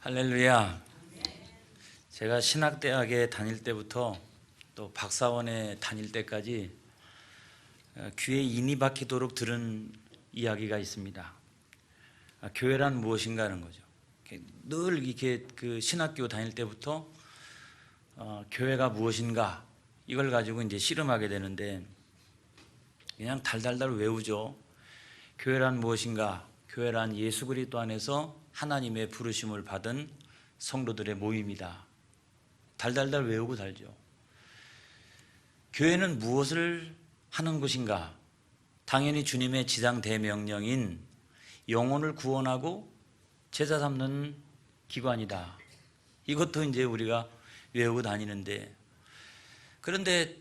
할렐루야. 제가 신학대학에 다닐 때부터 또 박사원에 다닐 때까지 귀에 인이 박히도록 들은 이야기가 있습니다. 교회란 무엇인가 하는 거죠. 늘 이렇게 그 신학교 다닐 때부터 교회가 무엇인가 이걸 가지고 이제 씨름하게 되는데 그냥 달달달 외우죠. 교회란 무엇인가? 교회란 예수 그리스도 안에서 하나님의 부르심을 받은 성도들의 모임이다. 달달달 외우고 살죠. 교회는 무엇을 하는 곳인가? 당연히 주님의 지상 대명령인 영혼을 구원하고 제자 삼는 기관이다. 이것도 이제 우리가 외우고 다니는데, 그런데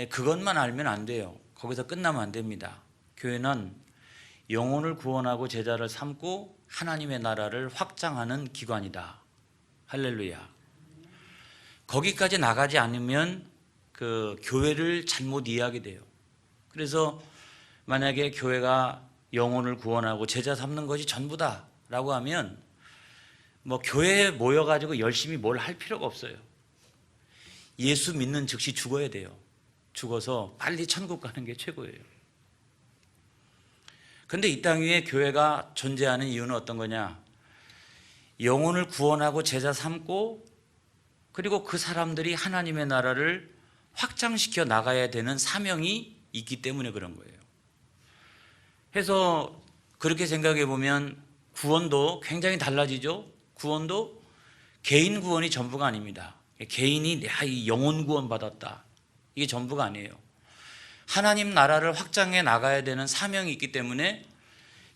그것만 알면 안 돼요. 거기서 끝나면 안 됩니다. 교회는 영혼을 구원하고 제자를 삼고 하나님의 나라를 확장하는 기관이다. 할렐루야. 거기까지 나가지 않으면 그 교회를 잘못 이해하게 돼요. 그래서 만약에 교회가 영혼을 구원하고 제자 삼는 것이 전부다 라고 하면 뭐 교회에 모여가지고 열심히 뭘 할 필요가 없어요. 예수 믿는 즉시 죽어야 돼요. 죽어서 빨리 천국 가는 게 최고예요. 근데 이 땅 위에 교회가 존재하는 이유는 어떤 거냐? 영혼을 구원하고 제자 삼고 그리고 그 사람들이 하나님의 나라를 확장시켜 나가야 되는 사명이 있기 때문에 그런 거예요. 그래서 그렇게 생각해 보면 구원도 굉장히 달라지죠. 구원도 개인 구원이 전부가 아닙니다. 개인이 내가 이 영혼 구원 받았다, 이게 전부가 아니에요. 하나님 나라를 확장해 나가야 되는 사명이 있기 때문에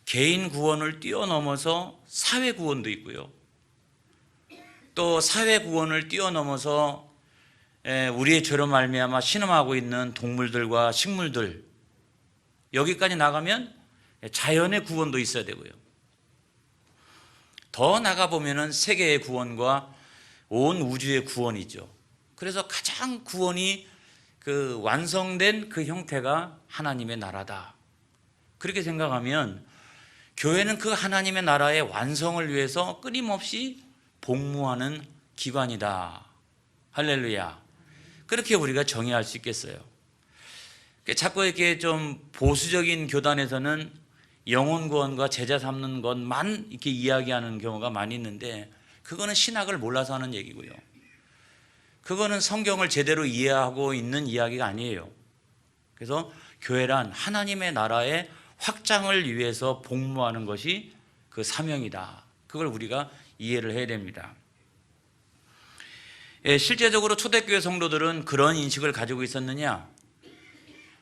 개인 구원을 뛰어넘어서 사회 구원도 있고요. 또 사회 구원을 뛰어넘어서 우리의 죄로 말미암아 신음하고 있는 동물들과 식물들, 여기까지 나가면 자연의 구원도 있어야 되고요. 더 나가보면 세계의 구원과 온 우주의 구원이죠. 그래서 가장 구원이 그 완성된 그 형태가 하나님의 나라다. 그렇게 생각하면 교회는 그 하나님의 나라의 완성을 위해서 끊임없이 복무하는 기관이다. 할렐루야. 그렇게 우리가 정의할 수 있겠어요. 자꾸 이렇게 좀 보수적인 교단에서는 영혼 구원과 제자 삼는 것만 이렇게 이야기하는 경우가 많이 있는데, 그거는 신학을 몰라서 하는 얘기고요. 그거는 성경을 제대로 이해하고 있는 이야기가 아니에요. 그래서 교회란 하나님의 나라의 확장을 위해서 복무하는 것이 그 사명이다. 그걸 우리가 이해를 해야 됩니다. 실제적으로 초대교회 성도들은 그런 인식을 가지고 있었느냐?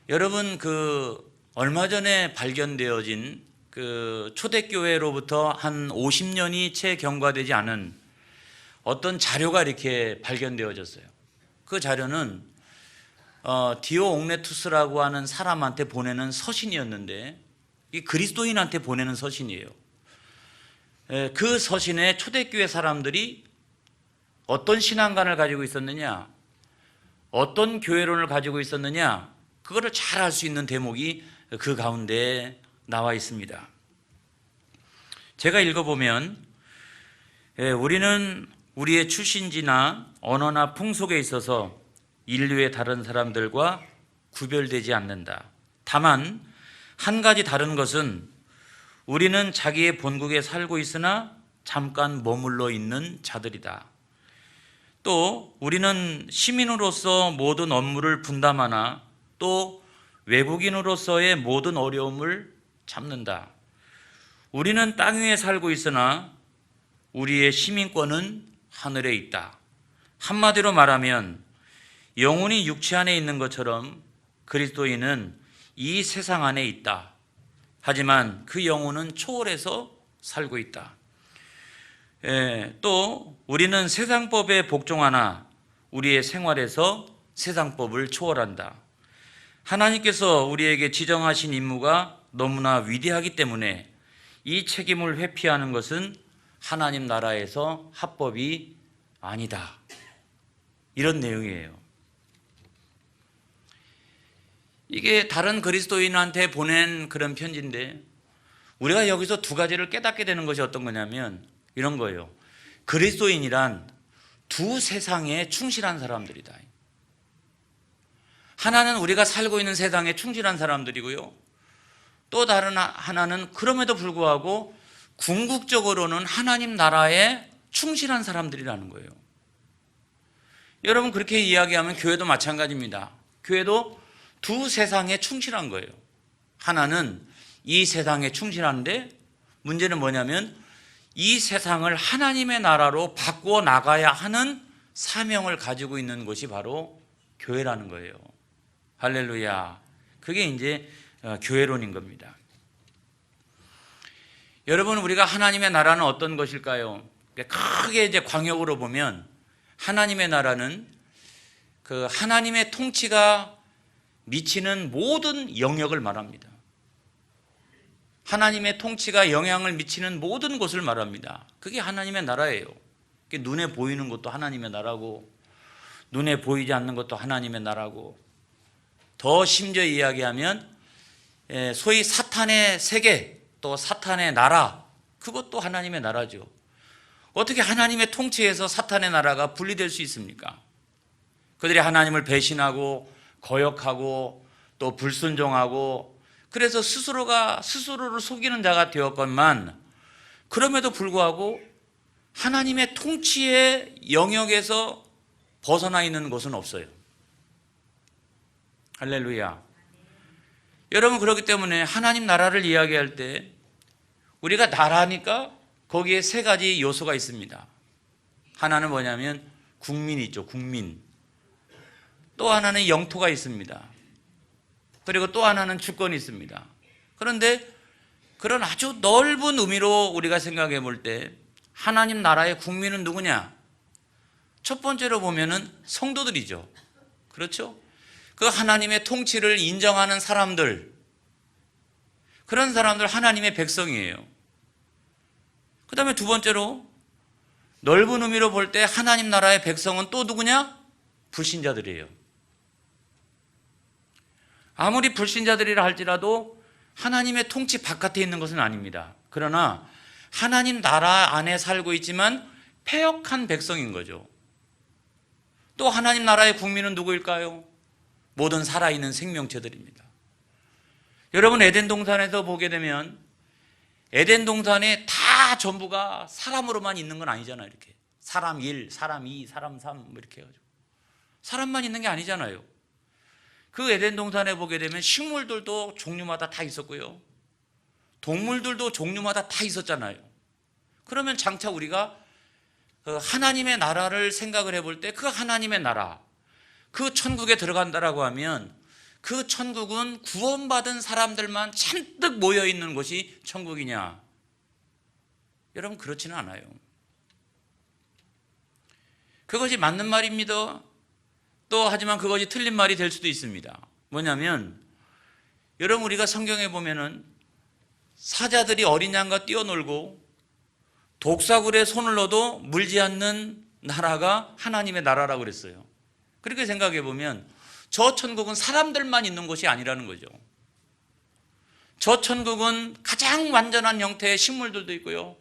여러분, 얼마 전에 발견되어진 그 초대교회로부터 한 50년이 채 경과되지 않은 어떤 자료가 이렇게 발견되어졌어요. 그 자료는 디오옥네투스라고 하는 사람한테 보내는 서신이었는데, 이 그리스도인한테 보내는 서신이에요. 그 서신에 초대교회 사람들이 어떤 신앙관을 가지고 있었느냐, 어떤 교회론을 가지고 있었느냐, 그거를 잘 알 수 있는 대목이 그 가운데 나와 있습니다. 제가 읽어보면, 우리는 우리의 출신지나 언어나 풍속에 있어서 인류의 다른 사람들과 구별되지 않는다. 다만 한 가지 다른 것은 우리는 자기의 본국에 살고 있으나 잠깐 머물러 있는 자들이다. 또 우리는 시민으로서 모든 업무를 분담하나 또 외국인으로서의 모든 어려움을 참는다. 우리는 땅 위에 살고 있으나 우리의 시민권은 하늘에 있다. 한마디로 말하면 영혼이 육체 안에 있는 것처럼 그리스도인은 이 세상 안에 있다. 하지만 그 영혼은 초월해서 살고 있다. 또 우리는 세상법에 복종하나 우리의 생활에서 세상법을 초월한다. 하나님께서 우리에게 지정하신 임무가 너무나 위대하기 때문에 이 책임을 회피하는 것은 하나님 나라에서 합법이 아니다. 이런 내용이에요. 이게 다른 그리스도인한테 보낸 그런 편지인데, 우리가 여기서 두 가지를 깨닫게 되는 것이 어떤 거냐면 이런 거예요. 그리스도인이란 두 세상에 충실한 사람들이다. 하나는 우리가 살고 있는 세상에 충실한 사람들이고요, 또 다른 하나는 그럼에도 불구하고 궁극적으로는 하나님 나라에 충실한 사람들이라는 거예요. 여러분, 그렇게 이야기하면 교회도 마찬가지입니다. 교회도 두 세상에 충실한 거예요. 하나는 이 세상에 충실한데, 문제는 뭐냐면 이 세상을 하나님의 나라로 바꾸어 나가야 하는 사명을 가지고 있는 것이 바로 교회라는 거예요. 할렐루야. 그게 이제 교회론인 겁니다. 여러분, 우리가 하나님의 나라는 어떤 것일까요? 크게 이제 광역으로 보면 하나님의 나라는 그 하나님의 통치가 미치는 모든 영역을 말합니다. 하나님의 통치가 영향을 미치는 모든 곳을 말합니다. 그게 하나님의 나라예요. 눈에 보이는 것도 하나님의 나라고, 눈에 보이지 않는 것도 하나님의 나라고, 더 심지어 이야기하면 소위 사탄의 세계, 또 사탄의 나라, 그것도 하나님의 나라죠. 어떻게 하나님의 통치에서 사탄의 나라가 분리될 수 있습니까? 그들이 하나님을 배신하고 거역하고 또 불순종하고, 그래서 스스로를 속이는 자가 되었건만, 그럼에도 불구하고 하나님의 통치의 영역에서 벗어나 있는 곳은 없어요. 할렐루야. 여러분, 그렇기 때문에 하나님 나라를 이야기할 때 우리가 나라니까 거기에 세 가지 요소가 있습니다. 하나는 뭐냐면 국민이 있죠. 국민. 또 하나는 영토가 있습니다. 그리고 또 하나는 주권이 있습니다. 그런데 그런 아주 넓은 의미로 우리가 생각해 볼 때 하나님 나라의 국민은 누구냐? 첫 번째로 보면은 성도들이죠. 그렇죠? 그 하나님의 통치를 인정하는 사람들, 그런 사람들 하나님의 백성이에요. 그 다음에 두 번째로 넓은 의미로 볼 때 하나님 나라의 백성은 또 누구냐? 불신자들이에요. 아무리 불신자들이라 할지라도 하나님의 통치 바깥에 있는 것은 아닙니다. 그러나 하나님 나라 안에 살고 있지만 패역한 백성인 거죠. 또 하나님 나라의 국민은 누구일까요? 모든 살아있는 생명체들입니다. 여러분, 에덴 동산에서 보게 되면 에덴 동산에 다 전부가 사람으로만 있는 건 아니잖아요. 이렇게 사람 1, 사람 2, 사람 3 이렇게 해가지고 사람만 있는 게 아니잖아요. 그 에덴 동산에 보게 되면 식물들도 종류마다 다 있었고요, 동물들도 종류마다 다 있었잖아요. 그러면 장차 우리가 하나님의 나라를 생각을 해볼 때 그 하나님의 나라, 그 천국에 들어간다라고 하면 그 천국은 구원받은 사람들만 잔뜩 모여있는 곳이 천국이냐? 여러분, 그렇지는 않아요. 그것이 맞는 말입니다. 또 하지만 그것이 틀린 말이 될 수도 있습니다. 뭐냐면 여러분, 우리가 성경에 보면은 사자들이 어린 양과 뛰어놀고 독사굴에 손을 넣어도 물지 않는 나라가 하나님의 나라라고 그랬어요. 그렇게 생각해 보면 저 천국은 사람들만 있는 곳이 아니라는 거죠. 저 천국은 가장 완전한 형태의 식물들도 있고요,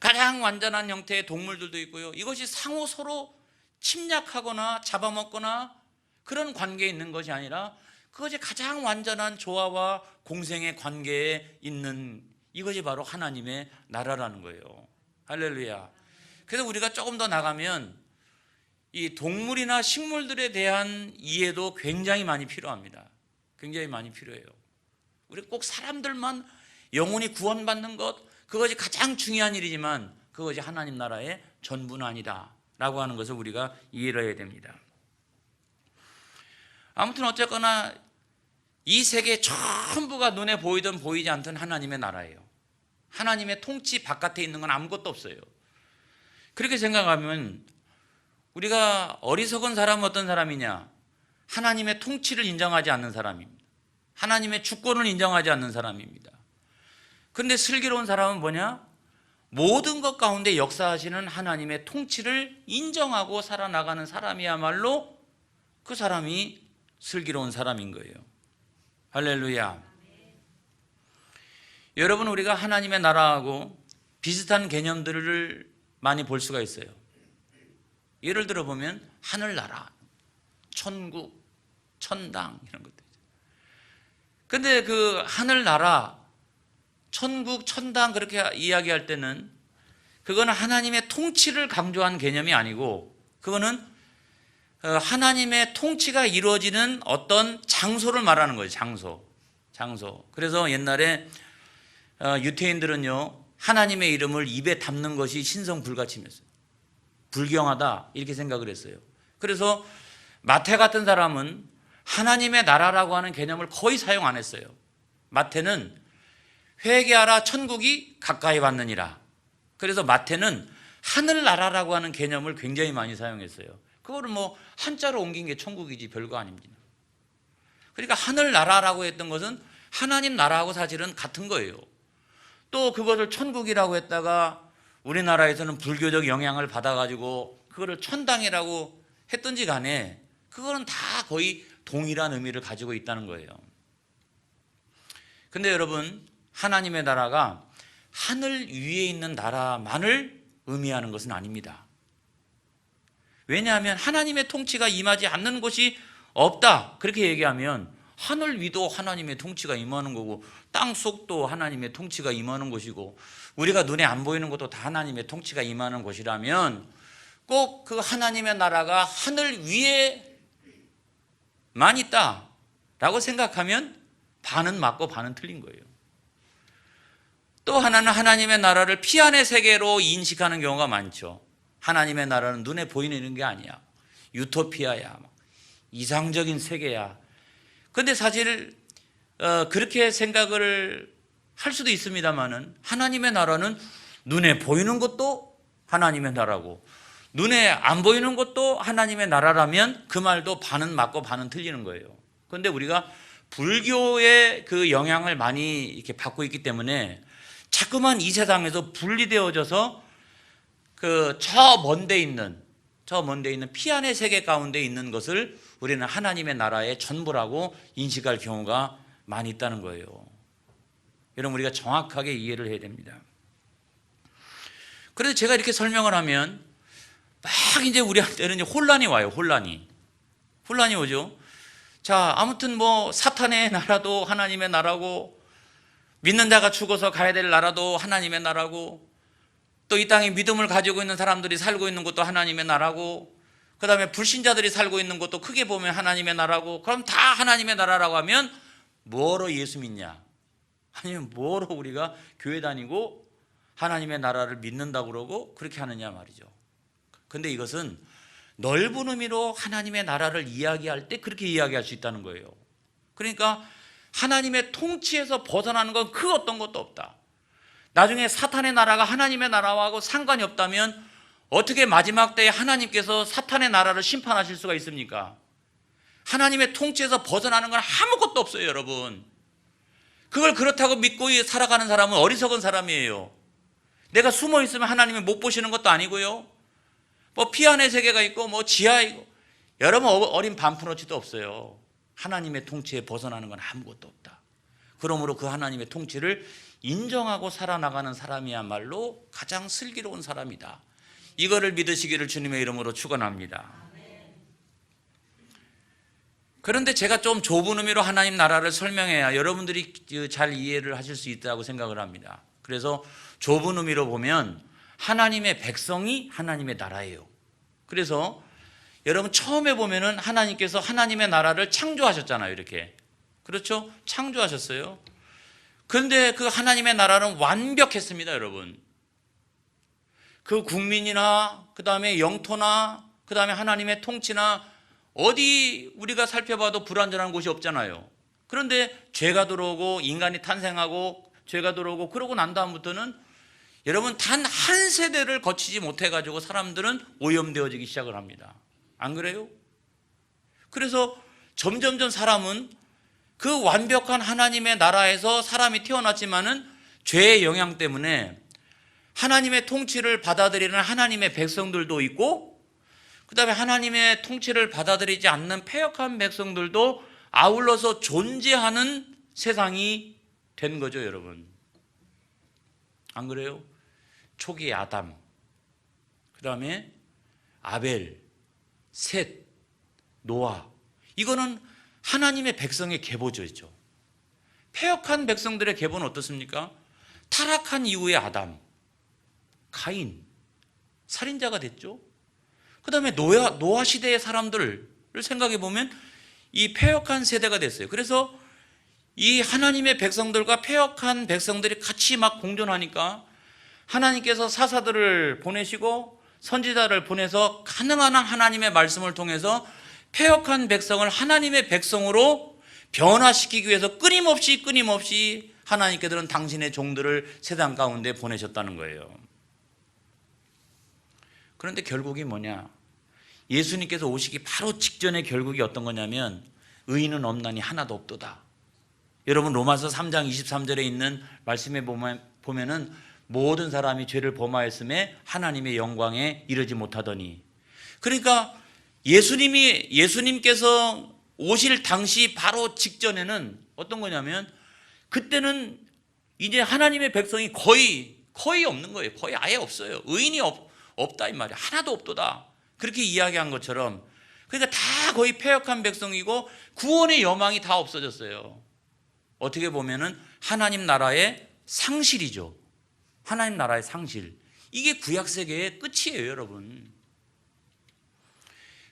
가장 완전한 형태의 동물들도 있고요, 이것이 상호 서로 침략하거나 잡아먹거나 그런 관계에 있는 것이 아니라 그것이 가장 완전한 조화와 공생의 관계에 있는, 이것이 바로 하나님의 나라라는 거예요. 할렐루야. 그래서 우리가 조금 더 나가면 이 동물이나 식물들에 대한 이해도 굉장히 많이 필요합니다. 굉장히 많이 필요해요. 우리 꼭 사람들만 영혼이 구원받는 것, 그것이 가장 중요한 일이지만 그것이 하나님 나라의 전부는 아니다 라고 하는 것을 우리가 이해를 해야 됩니다. 아무튼 어쨌거나 이 세계 전부가 눈에 보이든 보이지 않든 하나님의 나라예요. 하나님의 통치 바깥에 있는 건 아무것도 없어요. 그렇게 생각하면 우리가 어리석은 사람은 어떤 사람이냐? 하나님의 통치를 인정하지 않는 사람입니다. 하나님의 주권을 인정하지 않는 사람입니다. 그런데 슬기로운 사람은 뭐냐? 모든 것 가운데 역사하시는 하나님의 통치를 인정하고 살아나가는 사람이야말로 그 사람이 슬기로운 사람인 거예요. 할렐루야. 여러분, 우리가 하나님의 나라하고 비슷한 개념들을 많이 볼 수가 있어요. 예를 들어 보면 하늘나라, 천국, 천당 이런 것들. 근데 그 하늘나라, 천국, 천당 그렇게 이야기할 때는 그거는 하나님의 통치를 강조한 개념이 아니고 그거는 하나님의 통치가 이루어지는 어떤 장소를 말하는 거예요. 장소. 그래서 옛날에 유태인들은요, 하나님의 이름을 입에 담는 것이 신성 불가침이었어요. 불경하다 이렇게 생각을 했어요. 그래서 마태 같은 사람은 하나님의 나라라고 하는 개념을 거의 사용 안 했어요. 마태는 회개하라 천국이 가까이 왔느니라. 그래서 마태는 하늘나라라고 하는 개념을 굉장히 많이 사용했어요. 그거를 뭐 한자로 옮긴 게 천국이지 별거 아닙니다. 그러니까 하늘나라라고 했던 것은 하나님 나라하고 사실은 같은 거예요. 또 그것을 천국이라고 했다가 우리나라에서는 불교적 영향을 받아가지고 그거를 천당이라고 했든지 간에 그거는 다 거의 동일한 의미를 가지고 있다는 거예요. 근데 여러분, 하나님의 나라가 하늘 위에 있는 나라만을 의미하는 것은 아닙니다. 왜냐하면 하나님의 통치가 임하지 않는 곳이 없다 그렇게 얘기하면 하늘 위도 하나님의 통치가 임하는 거고 땅 속도 하나님의 통치가 임하는 곳이고 우리가 눈에 안 보이는 것도 다 하나님의 통치가 임하는 곳이라면 꼭 그 하나님의 나라가 하늘 위에만 있다라고 생각하면 반은 맞고 반은 틀린 거예요. 또 하나는 하나님의 나라를 피안의 세계로 인식하는 경우가 많죠. 하나님의 나라는 눈에 보이는 게 아니야. 유토피아야. 이상적인 세계야. 그런데 사실 그렇게 생각을 할 수도 있습니다만은 하나님의 나라는 눈에 보이는 것도 하나님의 나라고 눈에 안 보이는 것도 하나님의 나라라면 그 말도 반은 맞고 반은 틀리는 거예요. 그런데 우리가 불교의 그 영향을 많이 이렇게 받고 있기 때문에 자꾸만 이 세상에서 분리되어져서 그 저 먼데 있는 피안의 세계 가운데 있는 것을 우리는 하나님의 나라의 전부라고 인식할 경우가 많이 있다는 거예요. 여러분, 우리가 정확하게 이해를 해야 됩니다. 그래서 제가 이렇게 설명을 하면 막 이제 우리한테는 혼란이 와요. 혼란이 오죠. 자, 아무튼 뭐 사탄의 나라도 하나님의 나라고 믿는 자가 죽어서 가야 될 나라도 하나님의 나라고 또 이 땅에 믿음을 가지고 있는 사람들이 살고 있는 것도 하나님의 나라고 그 다음에 불신자들이 살고 있는 것도 크게 보면 하나님의 나라고 그럼 다 하나님의 나라라고 하면 뭐로 예수 믿냐? 아니면 뭐로 우리가 교회 다니고 하나님의 나라를 믿는다고 그러고 그렇게 하느냐 말이죠. 그런데 이것은 넓은 의미로 하나님의 나라를 이야기할 때 그렇게 이야기할 수 있다는 거예요. 그러니까 하나님의 통치에서 벗어나는 건 그 어떤 것도 없다. 나중에 사탄의 나라가 하나님의 나라하고 상관이 없다면 어떻게 마지막 때에 하나님께서 사탄의 나라를 심판하실 수가 있습니까? 하나님의 통치에서 벗어나는 건 아무것도 없어요, 여러분. 그걸 그렇다고 믿고 살아가는 사람은 어리석은 사람이에요. 내가 숨어 있으면 하나님이 못 보시는 것도 아니고요. 뭐 피안의 세계가 있고 뭐 지하에 있고 여러분 어린 반푼어치도 없어요. 하나님의 통치에 벗어나는 건 아무것도 없다. 그러므로 그 하나님의 통치를 인정하고 살아나가는 사람이야말로 가장 슬기로운 사람이다. 이거를 믿으시기를 주님의 이름으로 축원합니다. 그런데 제가 좀 좁은 의미로 하나님 나라를 설명해야 여러분들이 잘 이해를 하실 수 있다고 생각을 합니다. 그래서 좁은 의미로 보면 하나님의 백성이 하나님의 나라예요. 그래서 여러분 처음에 보면은 하나님께서 하나님의 나라를 창조하셨잖아요. 이렇게. 그렇죠? 창조하셨어요. 그런데 그 하나님의 나라는 완벽했습니다, 여러분. 그 국민이나 그 다음에 영토나 그 다음에 하나님의 통치나 어디 우리가 살펴봐도 불완전한 곳이 없잖아요. 그런데 죄가 들어오고 인간이 탄생하고 죄가 들어오고 그러고 난 다음부터는 여러분 단 한 세대를 거치지 못해가지고 사람들은 오염되어지기 시작을 합니다. 안 그래요? 그래서 점점점 사람은 그 완벽한 하나님의 나라에서 사람이 태어났지만은 죄의 영향 때문에 하나님의 통치를 받아들이는 하나님의 백성들도 있고 그 다음에 하나님의 통치를 받아들이지 않는 패역한 백성들도 아울러서 존재하는 세상이 된 거죠, 여러분. 안 그래요? 초기 아담, 그 다음에 아벨, 셋, 노아. 이거는 하나님의 백성의 계보죠. 패역한 백성들의 계보는 어떻습니까? 타락한 이후의 아담, 가인, 살인자가 됐죠. 그 다음에 노아 시대의 사람들을 생각해 보면 이 패역한 세대가 됐어요. 그래서 이 하나님의 백성들과 패역한 백성들이 같이 막 공존하니까 하나님께서 사사들을 보내시고 선지자를 보내서 가능한 한 하나님의 말씀을 통해서 패역한 백성을 하나님의 백성으로 변화시키기 위해서 끊임없이 하나님께서는 당신의 종들을 세상 가운데 보내셨다는 거예요. 그런데 결국이 뭐냐? 예수님께서 오시기 바로 직전의 결국이 어떤 거냐면 의인은 없나니 하나도 없도다. 여러분 로마서 3장 23절에 있는 말씀에 보면은 모든 사람이 죄를 범하였음에 하나님의 영광에 이르지 못하더니, 그러니까 예수님께서 오실 당시 바로 직전에는 어떤 거냐면 그때는 이제 하나님의 백성이 거의 없는 거예요. 거의 아예 없어요. 의인이 없다 이 말이에요. 하나도 없도다. 그렇게 이야기한 것처럼, 그러니까 다 거의 패역한 백성이고 구원의 여망이 다 없어졌어요. 어떻게 보면은 하나님 나라의 상실이죠. 하나님 나라의 상실. 이게 구약 세계의 끝이에요, 여러분.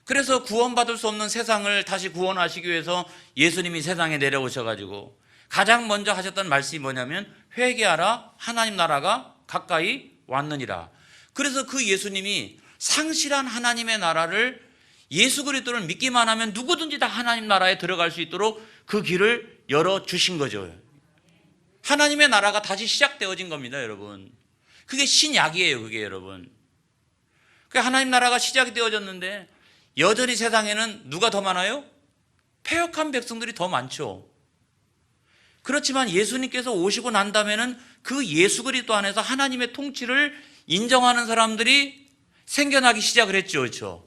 그래서 구원받을 수 없는 세상을 다시 구원하시기 위해서 예수님이 세상에 내려오셔가지고 가장 먼저 하셨던 말씀이 뭐냐면 회개하라, 하나님 나라가 가까이 왔느니라. 그래서 그 예수님이 상실한 하나님의 나라를, 예수 그리스도를 믿기만 하면 누구든지 다 하나님 나라에 들어갈 수 있도록 그 길을 열어주신 거죠. 하나님의 나라가 다시 시작되어진 겁니다, 여러분. 그게 신약이에요, 그게 여러분. 그 하나님 나라가 시작되어졌는데 여전히 세상에는 누가 더 많아요? 패역한 백성들이 더 많죠. 그렇지만 예수님께서 오시고 난 다음에는 그 예수 그리스도 안에서 하나님의 통치를 인정하는 사람들이 생겨나기 시작을 했죠. 그렇죠?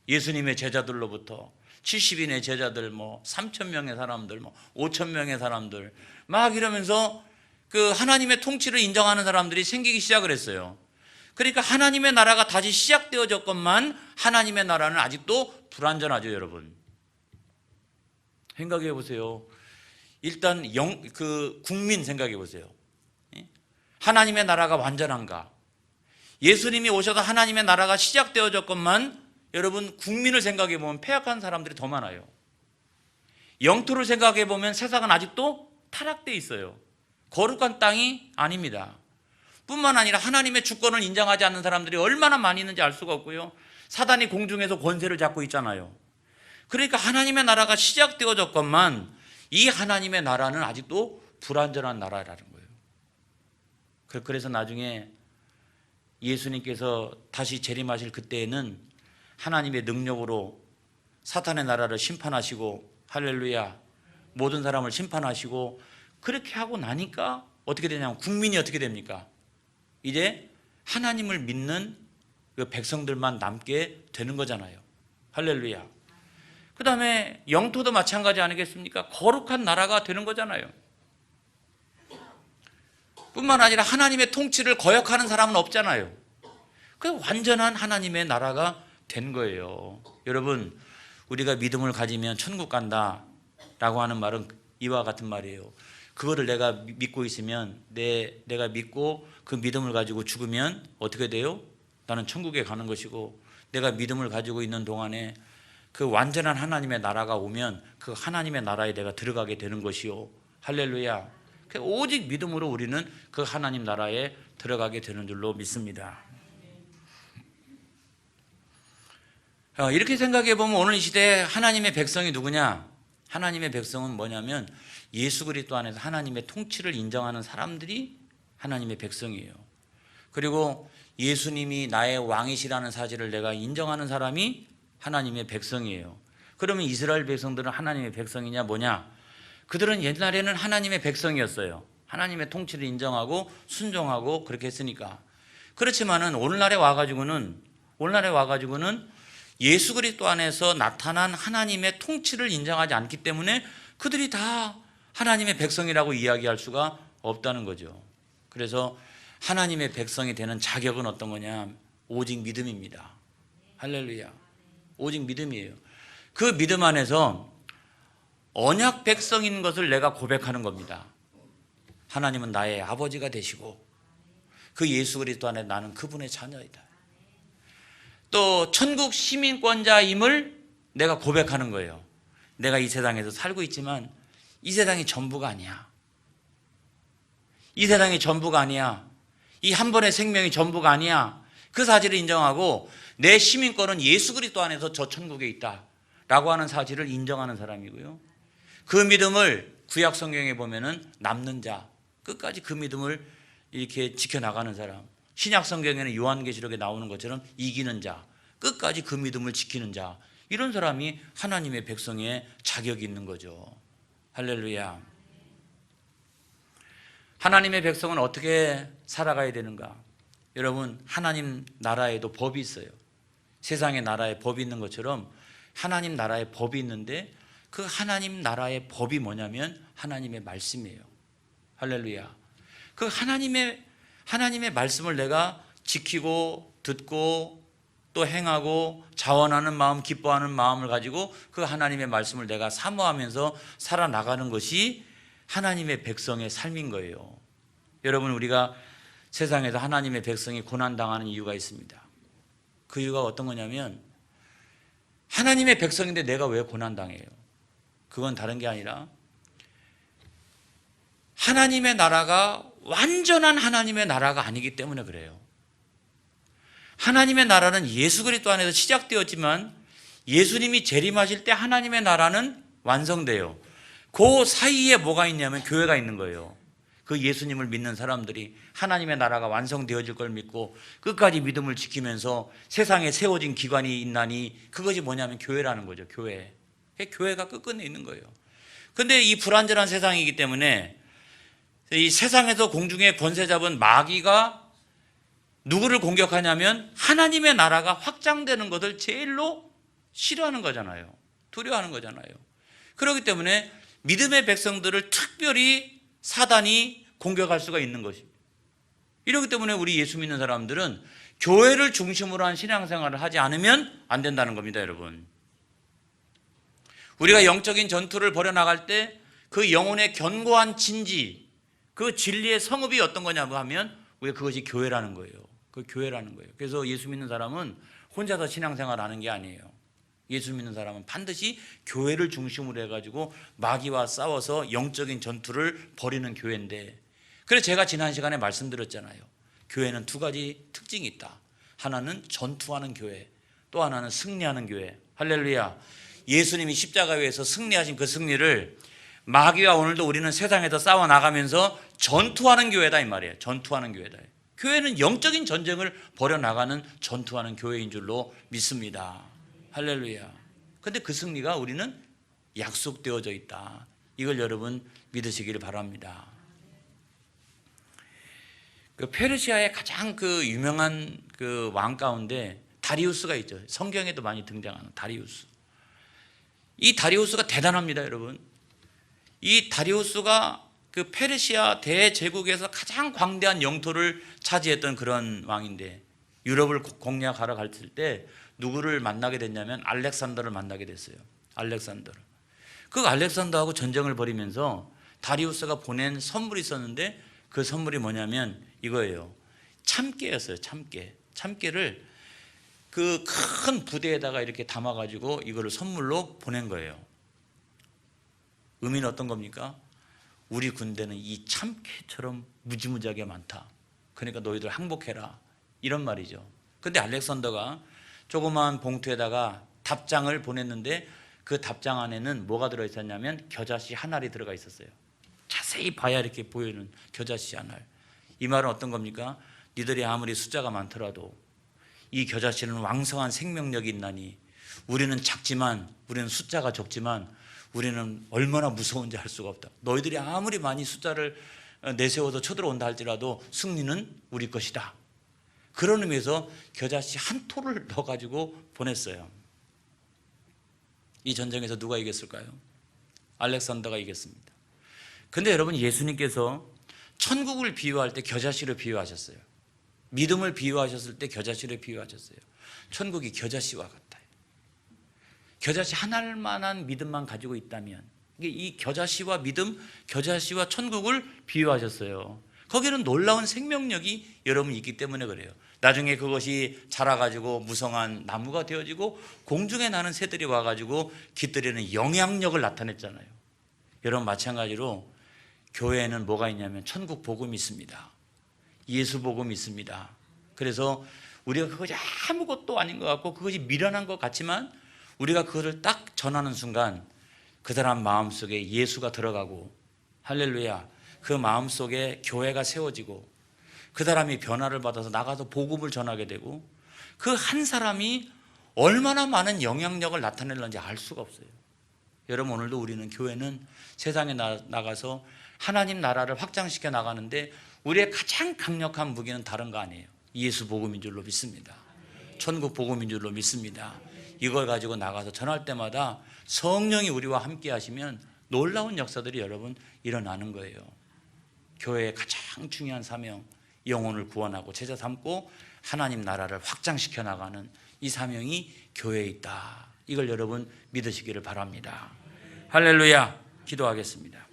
예수님의 제자들로부터 70인의 제자들, 3,000명의 사람들, 5,000명의 사람들 막 이러면서 그 하나님의 통치를 인정하는 사람들이 생기기 시작을 했어요. 그러니까 하나님의 나라가 다시 시작되어졌건만 하나님의 나라는 아직도 불완전하죠, 여러분. 생각해 보세요. 일단 국민 생각해 보세요. 하나님의 나라가 완전한가? 예수님이 오셔서 하나님의 나라가 시작되어졌건만 여러분 국민을 생각해 보면 패역한 사람들이 더 많아요. 영토를 생각해 보면 세상은 아직도 타락되어 있어요. 거룩한 땅이 아닙니다. 뿐만 아니라 하나님의 주권을 인정하지 않는 사람들이 얼마나 많이 있는지 알 수가 없고요. 사단이 공중에서 권세를 잡고 있잖아요. 그러니까 하나님의 나라가 시작되어졌건만 이 하나님의 나라는 아직도 불완전한 나라라는 거예요. 그래서 나중에 예수님께서 다시 재림하실 그때에는 하나님의 능력으로 사탄의 나라를 심판하시고, 할렐루야, 모든 사람을 심판하시고, 그렇게 하고 나니까 어떻게 되냐면 국민이 어떻게 됩니까? 이제 하나님을 믿는 그 백성들만 남게 되는 거잖아요. 할렐루야. 그 다음에 영토도 마찬가지 아니겠습니까? 거룩한 나라가 되는 거잖아요. 뿐만 아니라 하나님의 통치를 거역하는 사람은 없잖아요. 그 완전한 하나님의 나라가 된 거예요. 여러분, 우리가 믿음을 가지면 천국 간다 라고 하는 말은 이와 같은 말이에요. 그거를 내가 믿고 있으면 내가 믿고 그 믿음을 가지고 죽으면 어떻게 돼요? 나는 천국에 가는 것이고, 내가 믿음을 가지고 있는 동안에 그 완전한 하나님의 나라가 오면 그 하나님의 나라에 내가 들어가게 되는 것이요. 할렐루야. 오직 믿음으로 우리는 그 하나님 나라에 들어가게 되는 줄로 믿습니다. 이렇게 생각해 보면 오늘 이 시대에 하나님의 백성이 누구냐? 하나님의 백성은 뭐냐면 예수 그리스도 안에서 하나님의 통치를 인정하는 사람들이 하나님의 백성이에요. 그리고 예수님이 나의 왕이시라는 사실을 내가 인정하는 사람이 하나님의 백성이에요. 그러면 이스라엘 백성들은 하나님의 백성이냐 뭐냐? 그들은 옛날에는 하나님의 백성이었어요. 하나님의 통치를 인정하고 순종하고 그렇게 했으니까. 그렇지만은 오늘날에 와가지고는 예수 그리스도 안에서 나타난 하나님의 통치를 인정하지 않기 때문에 그들이 다 하나님의 백성이라고 이야기할 수가 없다는 거죠. 그래서 하나님의 백성이 되는 자격은 어떤 거냐? 오직 믿음입니다. 할렐루야. 오직 믿음이에요. 그 믿음 안에서 언약 백성인 것을 내가 고백하는 겁니다. 하나님은 나의 아버지가 되시고 그 예수 그리스도 안에 나는 그분의 자녀이다. 또 천국 시민권자임을 내가 고백하는 거예요. 내가 이 세상에서 살고 있지만 이 세상이 전부가 아니야. 이 세상이 전부가 아니야. 이 한 번의 생명이 전부가 아니야. 그 사실을 인정하고 내 시민권은 예수 그리스도 안에서 저 천국에 있다 라고 하는 사실을 인정하는 사람이고요. 그 믿음을 구약 성경에 보면은 남는 자, 끝까지 그 믿음을 이렇게 지켜나가는 사람, 신약 성경에는 요한계시록에 나오는 것처럼 이기는 자, 끝까지 그 믿음을 지키는 자, 이런 사람이 하나님의 백성의 자격이 있는 거죠. 할렐루야. 하나님의 백성은 어떻게 살아가야 되는가? 여러분, 하나님 나라에도 법이 있어요. 세상의 나라에 법이 있는 것처럼 하나님 나라에 법이 있는데 그 하나님 나라의 법이 뭐냐면 하나님의 말씀이에요. 할렐루야. 그 하나님의 말씀을 내가 지키고 듣고 또 행하고 자원하는 마음, 기뻐하는 마음을 가지고 그 하나님의 말씀을 내가 사모하면서 살아나가는 것이 하나님의 백성의 삶인 거예요. 여러분, 우리가 세상에서 하나님의 백성이 고난당하는 이유가 있습니다. 그 이유가 어떤 거냐면 하나님의 백성인데 내가 왜 고난당해요? 그건 다른 게 아니라 하나님의 나라가 완전한 하나님의 나라가 아니기 때문에 그래요. 하나님의 나라는 예수 그리스도 안에서 시작되었지만 예수님이 재림하실 때 하나님의 나라는 완성돼요. 그 사이에 뭐가 있냐면 교회가 있는 거예요. 그 예수님을 믿는 사람들이 하나님의 나라가 완성되어질 걸 믿고 끝까지 믿음을 지키면서 세상에 세워진 기관이 있나니 그것이 뭐냐면 교회라는 거죠. 교회가 끝끝내 있는 거예요. 그런데 이 불완전한 세상이기 때문에 이 세상에서 공중의 권세 잡은 마귀가 누구를 공격하냐면 하나님의 나라가 확장되는 것을 제일로 싫어하는 거잖아요. 두려워하는 거잖아요. 그렇기 때문에 믿음의 백성들을 특별히 사단이 공격할 수가 있는 것입니다. 이렇기 때문에 우리 예수 믿는 사람들은 교회를 중심으로 한 신앙생활을 하지 않으면 안 된다는 겁니다, 여러분. 우리가 영적인 전투를 벌여나갈 때 그 영혼의 견고한 진지, 그 진리의 성읍이 어떤 거냐고 하면 왜 그것이 교회라는 거예요. 그 교회라는 거예요. 그래서 예수 믿는 사람은 혼자서 신앙생활 하는 게 아니에요. 예수 믿는 사람은 반드시 교회를 중심으로 해가지고 마귀와 싸워서 영적인 전투를 벌이는 교회인데, 그래서 제가 지난 시간에 말씀드렸잖아요. 교회는 두 가지 특징이 있다. 하나는 전투하는 교회, 또 하나는 승리하는 교회. 할렐루야. 예수님이 십자가에서 승리하신 그 승리를 마귀와 오늘도 우리는 세상에서 싸워나가면서 전투하는 교회다 이 말이에요. 전투하는 교회다. 교회는 영적인 전쟁을 벌여나가는 전투하는 교회인 줄로 믿습니다. 할렐루야. 그런데 그 승리가 우리는 약속되어져 있다. 이걸 여러분 믿으시기를 바랍니다. 그 페르시아의 가장 그 유명한 그 왕 가운데 다리우스가 있죠. 성경에도 많이 등장하는 다리우스. 이 다리우스가 대단합니다, 여러분. 이 다리우스가 그 페르시아 대제국에서 가장 광대한 영토를 차지했던 그런 왕인데 유럽을 공략하러 갔을 때 누구를 만나게 됐냐면 알렉산더를 만나게 됐어요. 알렉산더를. 그 알렉산더하고 전쟁을 벌이면서 다리우스가 보낸 선물이 있었는데 그 선물이 뭐냐면 이거예요. 참깨였어요. 참깨를 그 큰 부대에다가 이렇게 담아가지고 이거를 선물로 보낸 거예요. 의미는 어떤 겁니까? 우리 군대는 이 참깨처럼 무지무지하게 많다. 그러니까 너희들 항복해라. 이런 말이죠. 근데 알렉산더가 조그마한 봉투에다가 답장을 보냈는데 그 답장 안에는 뭐가 들어있었냐면 겨자씨 한 알이 들어가 있었어요. 자세히 봐야 이렇게 보이는 겨자씨 한 알. 이 말은 어떤 겁니까? 니들이 아무리 숫자가 많더라도 이 겨자씨는 왕성한 생명력이 있나니 우리는 작지만, 우리는 숫자가 적지만 우리는 얼마나 무서운지 알 수가 없다. 너희들이 아무리 많이 숫자를 내세워서 쳐들어온다 할지라도 승리는 우리 것이다. 그런 의미에서 겨자씨 한 톨을 넣어가지고 보냈어요. 이 전쟁에서 누가 이겼을까요? 알렉산더가 이겼습니다. 근데 여러분, 예수님께서 천국을 비유할 때 겨자씨를 비유하셨어요. 믿음을 비유하셨을 때 겨자씨를 비유하셨어요. 천국이 겨자씨와 같아요. 겨자씨 하나만한 믿음만 가지고 있다면, 이 겨자씨와 믿음, 겨자씨와 천국을 비유하셨어요. 거기는 놀라운 생명력이 여러분 있기 때문에 그래요. 나중에 그것이 자라가지고 무성한 나무가 되어지고 공중에 나는 새들이 와가지고 깃들이는 영향력을 나타냈잖아요. 여러분 마찬가지로 교회에는 뭐가 있냐면 천국 복음이 있습니다. 예수 복음이 있습니다. 그래서 우리가 그것이 아무것도 아닌 것 같고 그것이 미련한 것 같지만 우리가 그것을 딱 전하는 순간 그 사람 마음속에 예수가 들어가고, 할렐루야, 그 마음속에 교회가 세워지고 그 사람이 변화를 받아서 나가서 복음을 전하게 되고 그 한 사람이 얼마나 많은 영향력을 나타내는지 알 수가 없어요. 여러분 오늘도 우리는 교회는 세상에 나가서 하나님 나라를 확장시켜 나가는데 우리의 가장 강력한 무기는 다른 거 아니에요. 예수 복음인 줄로 믿습니다. 천국 복음인 줄로 믿습니다. 이걸 가지고 나가서 전할 때마다 성령이 우리와 함께 하시면 놀라운 역사들이 여러분 일어나는 거예요. 교회의 가장 중요한 사명, 영혼을 구원하고 제자 삼고 하나님 나라를 확장시켜 나가는 이 사명이 교회에 있다. 이걸 여러분 믿으시기를 바랍니다. 할렐루야. 기도하겠습니다.